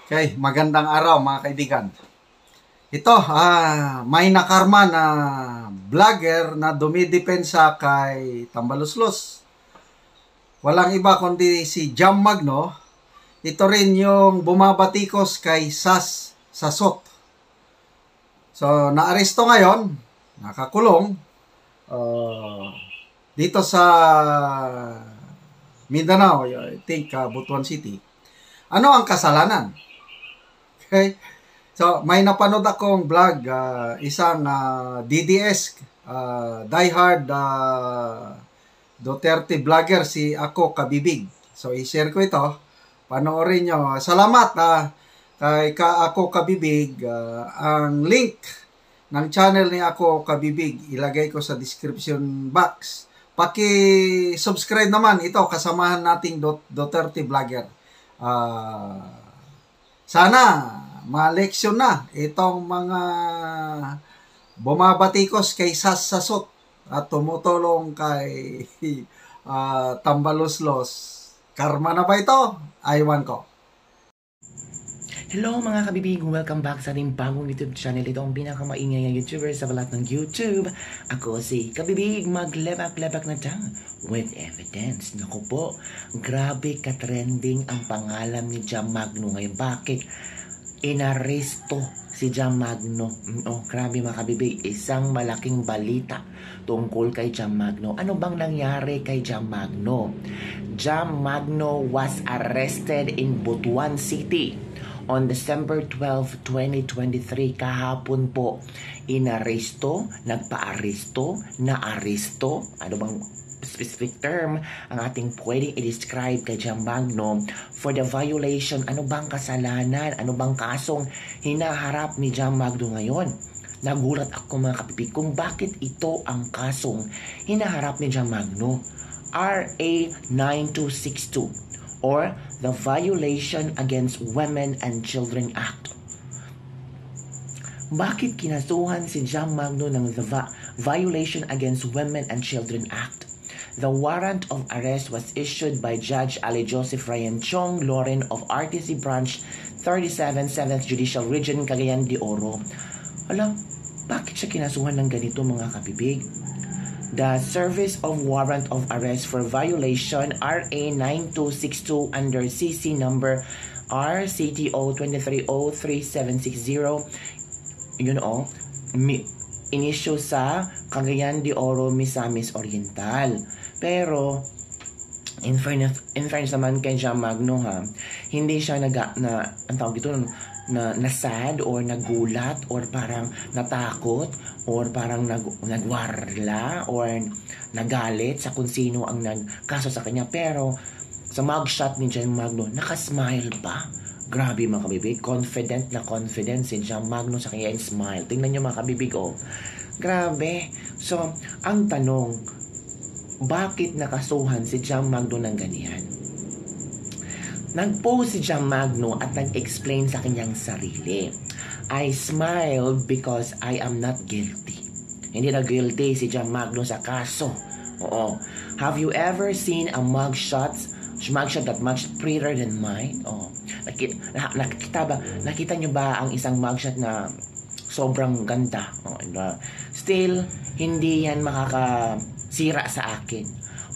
Okay, magandang araw mga kaibigan. Ito, may nakarma na vlogger na dumidepensa kay Tambaluslos. Walang iba kundi si Jam Magno. Ito rin yung bumabatikos kay Sas Sasot. So, naaresto ngayon, nakakulong, dito sa Mindanao, I think Butuan City. Ano ang kasalanan? Okay? So, may napanood akong vlog, isang DDS, diehard Duterte vlogger, si Ako Kabibig. So, i-share ko ito. Panoorin nyo. Salamat kay Ako Kabibig. Ang link ng channel ni Ako Kabibig, ilagay ko sa description box. Paki-subscribe naman ito, kasamahan nating Duterte vlogger. Sana ma-leksyon na itong mga bumabatikos kay Sas Sasot at tumutulong kay Tambaluslos. Karma na ba ito? Aywan ko. Hello mga kabibig! Welcome back sa ating bagong YouTube channel. Ito ang pinakamaingay na YouTuber sa balat ng YouTube. Ako si Kabibig, maglebak-lebak na dyan with evidence. Naku po, grabe ka-trending ang pangalan ni Jam Magno ngayon. Bakit? Inaresto si Jam Magno. Oh, grabe mga kabibig, isang malaking balita tungkol kay Jam Magno. Ano bang nangyari kay Jam Magno? Jam Magno was arrested in Butuan City on December 12, 2023, kahapon po, inaresto, nagpa-aresto, na-aresto, ano bang specific term ang ating pwedeng i-describe kay Jam Magno for the violation, ano bang kasalanan, ano bang kasong hinaharap ni Jam Magno ngayon? Nagulat ako mga kapipig kung bakit ito ang kasong hinaharap ni Jam Magno. RA 9262 or the Violation Against Women and Children Act. Bakit kinasuhan si Jam Magno ng the Violation Against Women and Children Act? The warrant of arrest was issued by Judge Ali Joseph Ryan Chong Loren of RTC Branch 37 7th Judicial Region, Cagayan de Oro. Alam, bakit siya kinasuhan ng ganito mga kapibig? The Service of Warrant of Arrest for Violation RA 9262 under CC number RCTO 2303760 inisyo sa Cagayan de Oro, Misamis Oriental. Pero in fairness naman kay Jam Magno hindi siya ang tawag dito na-sad or nagulat or parang natakot or parang nagwarla or nagalit sa kung sino ang nagkaso sa kanya. Pero sa mugshot ni Jam Magno, nakasmile pa. Grabe mga kabibig, confident si Jam Magno sa kanya yung smile. Tingnan nyo mga kabibig, oh. Grabe. So, ang tanong, bakit nakasuhan si Jam Magno ng ganyan? Nag-post si Jam Magno at nag-explain sa kanyang sarili. I smiled because I am not guilty. Hindi na guilty si Jam Magno sa kaso. Oo. Have you ever seen a mugshot that much prettier than mine? Oh. Nakita nyo ba ang isang mugshot na sobrang ganda? Oh, still, hindi yan makakasira sa akin.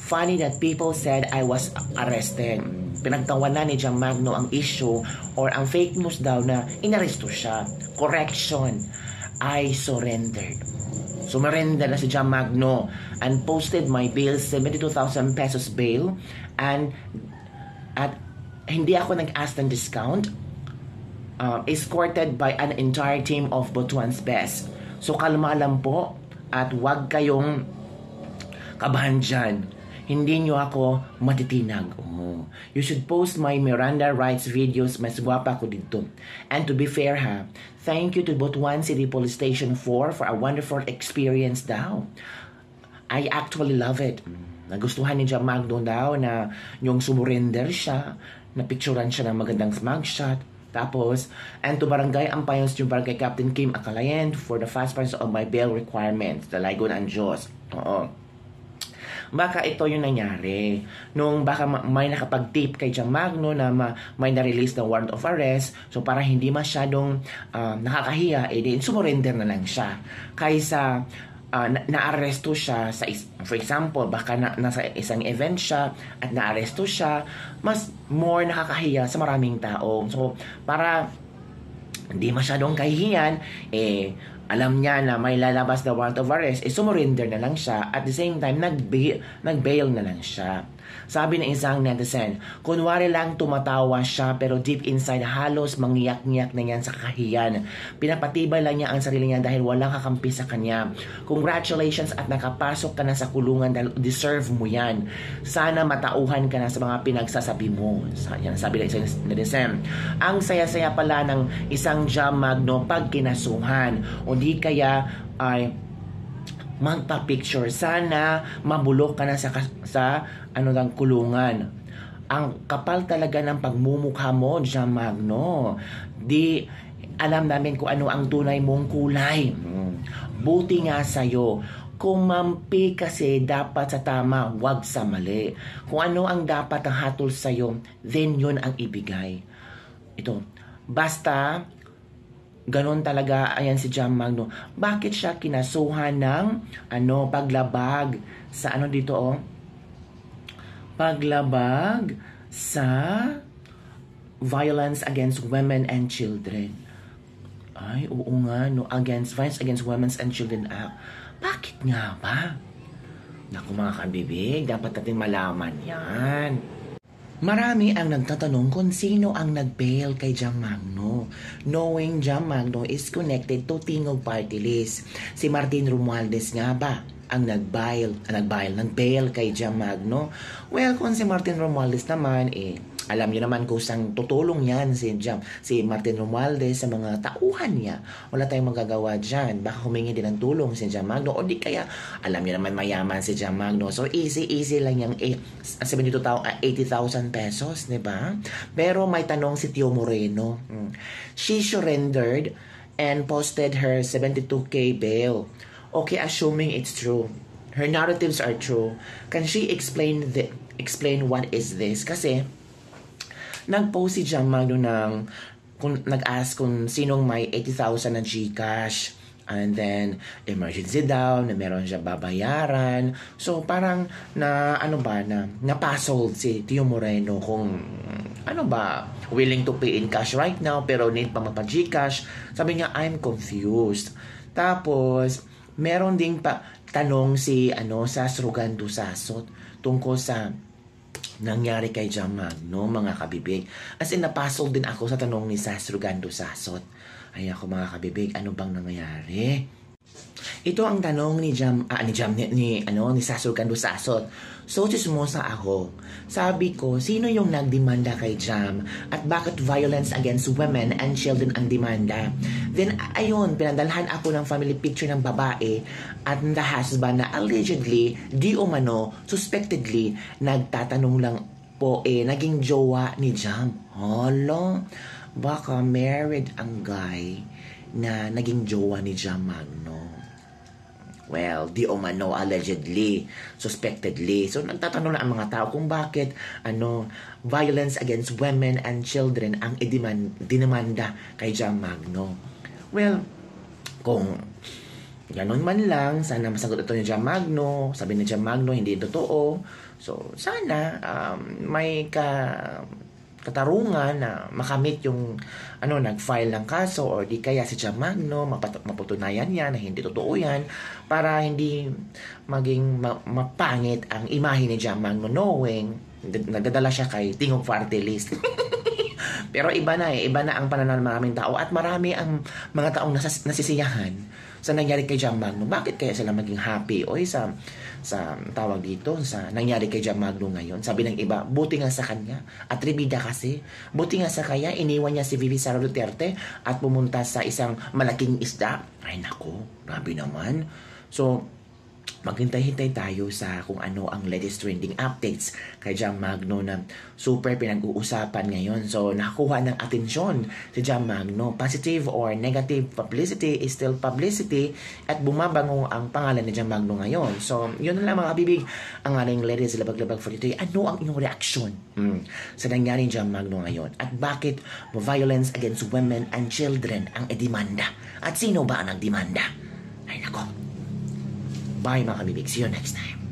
Funny that people said I was arrested. Pinagtawanan ni Jam Magno ang issue or ang fake news daw na inaresto siya. Correction, I surrendered. Sumurrender na si Jam Magno and posted my bail, 72,000 pesos bail, and at hindi ako nag-ask ng discount, escorted by an entire team of Butuan's best. So kalma lang po at wag kayong kabahan dyan. Hindi nyo ako matitinag. Oh. You should post my Miranda rights videos. Mas guwapa ko dito. And to be fair thank you to Butuan City Police Station 4 for a wonderful experience daw. I actually love it. Nagustuhan ni Jam Magno daw na yung sumurrender siya, napicturan siya ng magandang mugshot. Tapos, and to Barangay Ampayos, yung Barangay Captain Kim Acalayan for the fast price of my bail requirements. Dalagon ang Diyos. Oo. Baka ito yung nangyari. Nung baka may nakapag-tip kay Jam Magno na may na-release na warrant of arrest, so para hindi masyadong nakakahiya, din sumurrender na lang siya. Kaysa na-arresto siya sa for example, baka nasa isang event siya at na-arresto siya, mas more nakakahiya sa maraming tao. So, para hindi masyadong kahihiyan, alam niya na may lalabas na warrant of arrest, sumurrender na lang siya. At the same time, nag-bail na lang siya. Sabi ng isang netizen, kunwari lang tumatawa siya pero deep inside halos mangniyak-niyak na yan sa kakahiyan. Pinapatibay lang niya ang sarili niya dahil walang kakampi sa kanya. Congratulations at nakapasok ka na sa kulungan dahil deserve mo yan. Sana matauhan ka na sa mga pinagsasabi mo. Sabi ng isang netizen. Ang saya-saya pala ng isang Jam Magno pag kinasuhan. O di kaya ay magpa-picture. Sana mabulok ka na sa kulungan. Ang kapal talaga ng pagmumukha mo, Jam Magno. Di alam namin kung ano ang tunay mong kulay. Buti nga sa'yo. Kumampi kasi dapat sa tama, wag sa mali. Kung ano ang dapat ang hatol sa'yo, then yun ang ibigay. Ito, basta ganon talaga, ayan si Jam Magno. Bakit siya kinasuhan ng paglabag sa paglabag sa violence against women and children. Ay, oo nga, no, Violence Against Women and Children Act. Bakit nga ba? Naku mga kabibig, dapat natin malaman yan. Marami ang nagtatanong kung sino ang nag-bail kay Jam Magno. Knowing Jam Magno is connected to Tingog Party List. Si Martin Romualdez nga ba ang nag-bail kay Jam Magno? Well, kung si Martin Romualdez naman, alam niyo naman kung saan tutulong yan si Martin Romualdez sa mga tauhan niya. Wala tayong magagawa dyan. Baka humingi din ng tulong si Jam Magno. O di kaya, alam niyo naman mayaman si Jam Magno. So, easy lang yung 80,000 pesos, di ba? Pero may tanong si Tio Moreno. She surrendered and posted her 72K bail. Okay, assuming it's true. Her narratives are true. Can she explain what is this? Kasi, nag-post si Jam Magno nag-ask kung sinong may 80,000 na GCash. And then, emergency daw, na meron siya babayaran. So, parang napasold si Tio Moreno kung willing to pay in cash right now, pero need pa mapa-GCash. Sabi niya, I'm confused. Tapos, meron ding tanong si Sasrugan Dusasot tungkol sa nangyari kay Jam Magno, mga kabibig. As in, napasol din ako sa tanong ni Sasrugan Dusasot. Ay ako mga kabibig, ano bang nangyari? Ito ang tanong ni Sasrugan Dusasot. So, chismosa ako. Sabi ko, sino yung nagdemanda kay Jam? At bakit violence against women and children ang demanda? Then, ayun, pinadalhan ako ng family picture ng babae at the husband na allegedly, suspectedly, nagtatanong lang po naging jowa ni Jam. Hala, baka married ang guy na naging jowa ni Jam Magno. Well, allegedly, suspectedly. So, nagtatanong na ang mga tao kung bakit, violence against women and children ang dinamanda kay Jam Magno. Well, kung ganun man lang, sana masagot ito ni Jam Magno. Sabi ni Jam Magno, hindi totoo. So, sana may katarungan na makamit yung nag-file ng kaso or di kaya si Jam Magno maputunayan yan na hindi totoo yan para hindi maging mapangit ang imahe ni Jam Magno knowing nagdadala siya kay Tingog Party List. Pero iba na ang pananaw ng maraming tao at marami ang mga taong nasisiyahan sa nangyari kay Jam Magno. Bakit kaya sila maging happy sa tawag dito, sa nangyari kay Jam Magno ngayon? Sabi ng iba, buti nga sa kanya. Atribida kasi. Buti nga sa kanya, iniwan niya si Vivi Sara Duterte at pumunta sa isang malaking isda. Ay nako, grabe naman. So, maghintay-hintay tayo sa kung ano ang latest trending updates kay Jam Magno na super pinag-uusapan ngayon. So, nakakuha ng atensyon si Jam Magno. Positive or negative publicity is still publicity at bumabango ang pangalan ni Jam Magno ngayon. So, yun na lang mga kabibig, ang ating ladies labag-labag for today. Ano ang inyong reaksyon sa nangyari ni Jam Magno ngayon? At bakit violence against women and children ang edemanda? At sino ba ang nagdemanda? Ay nako. Bye mga kabibig. See you next time.